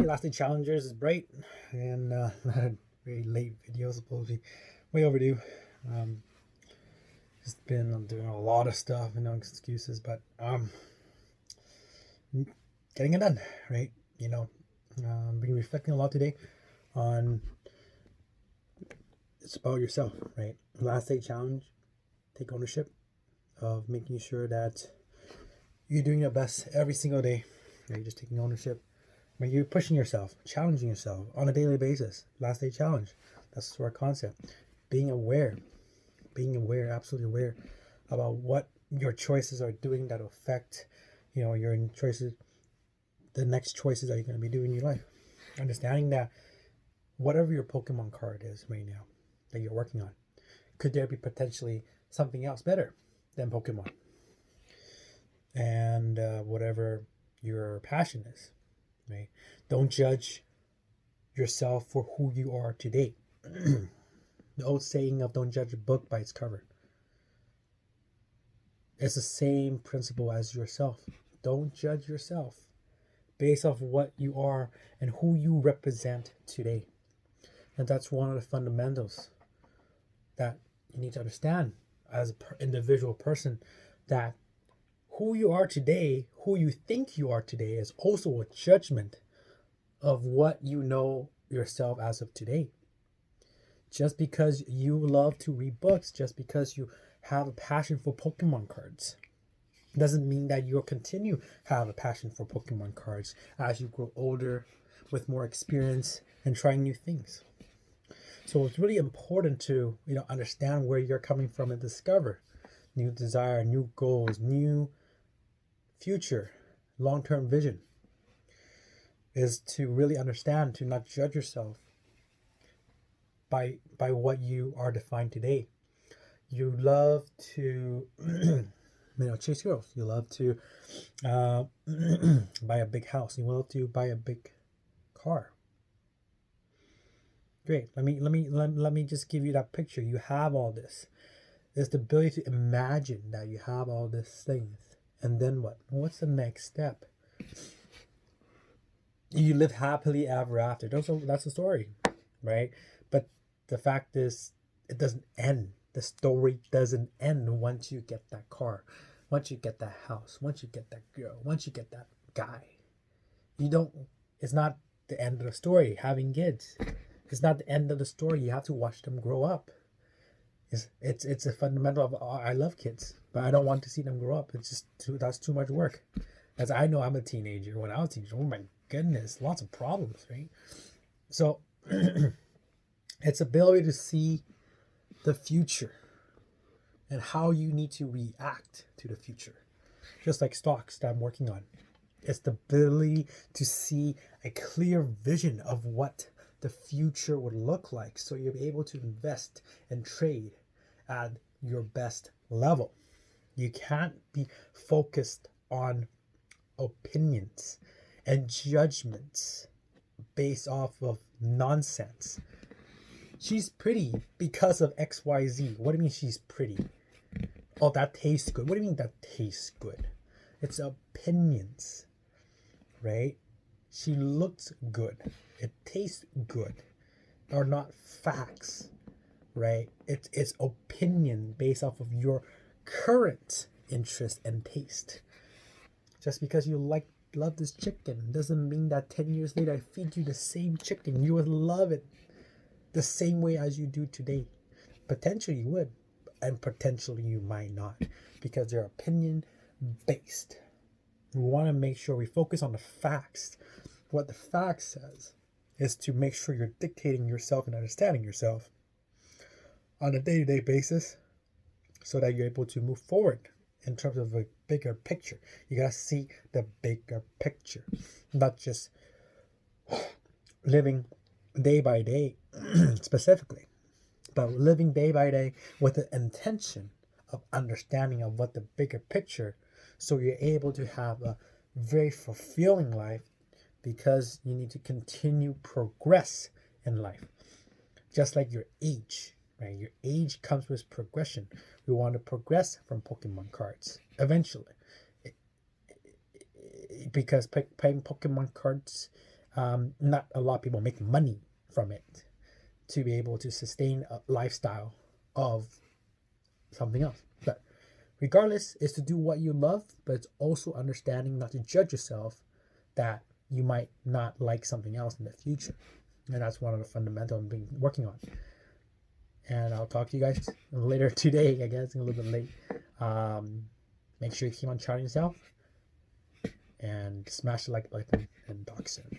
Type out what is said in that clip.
Last Day Challengers is bright and not a very late video, supposed to be way overdue. Just been doing a lot of stuff and no excuses, but getting it done, right? Been reflecting a lot today on it's about yourself, right? Last Day Challenge, take ownership of making sure that you're doing your best every single day. Right? You're just taking ownership. When you're pushing yourself, challenging yourself on a daily basis. Last Day Challenge. That's our concept. Being aware, absolutely aware about what your choices are doing that affect, your choices, the next choices that you're going to be doing in your life. Understanding that whatever your Pokemon card is right now that you're working on, could there be potentially something else better than Pokemon? And whatever your passion is, right? Don't judge yourself for who you are today. The old saying of don't judge a book by its cover. It's the same principle as yourself. Don't judge yourself based off what you are and who you represent today. And that's one of the fundamentals that you need to understand as an individual person, that who you are today, who you think you are today, is also a judgment of what you know yourself as of today. Just because you love to read books, just because you have a passion for Pokemon cards, doesn't mean that you'll continue to have a passion for Pokemon cards as you grow older with more experience and trying new things. So it's really important to understand where you're coming from and discover new desire, new goals, new future, long-term vision, is to really understand, to not judge yourself by what you are defined today. You love to chase girls. You love to buy a big house. You love to buy a big car. Great. Let me just give you that picture. You have all this. There's the ability to imagine that you have all these things. And then what? What's the next step? You live happily ever after. That's the story, right? But the fact is, it doesn't end. The story doesn't end once you get that car, once you get that house, once you get that girl, once you get that guy. It's not the end of the story. Having kids, it's not the end of the story. You have to watch them grow up. It's a fundamental of, I love kids, but I don't want to see them grow up. It's just that's too much work. As I know, I'm a teenager. When I was a teenager, oh my goodness, lots of problems, right? So it's ability to see the future and how you need to react to the future. Just like stocks that I'm working on. It's the ability to see a clear vision of what the future would look like, so you're able to invest and trade at your best level. You can't be focused on opinions and judgments based off of nonsense. She's pretty because of XYZ. What do you mean she's pretty? Oh, that tastes good. What do you mean that tastes good? It's opinions, right? She looks good. It tastes good. Are not facts, right? It's opinion based off of your current interest and taste. Just because you love this chicken doesn't mean that 10 years later I feed you the same chicken, you would love it the same way as you do today. Potentially you would, and potentially you might not, because they're opinion based. We want to make sure we focus on the facts. What the fact says is to make sure you're dictating yourself and understanding yourself on a day-to-day basis so that you're able to move forward in terms of a bigger picture. You got to see the bigger picture, not just living day by day specifically, but living day by day with the intention of understanding of what the bigger picture, so you're able to have a very fulfilling life, because you need to continue progress in life. Just like your age, right? Your age comes with progression. We want to progress from Pokemon cards eventually, because playing Pokemon cards Not a lot of people make money from it to be able to sustain a lifestyle of something else. But regardless, is to do what you love, but it's also understanding not to judge yourself that you might not like something else in the future. And that's one of the fundamentals I've been working on. And I'll talk to you guys later today. I guess a little bit late. Make sure you keep on challenging yourself and smash the like button and talk soon.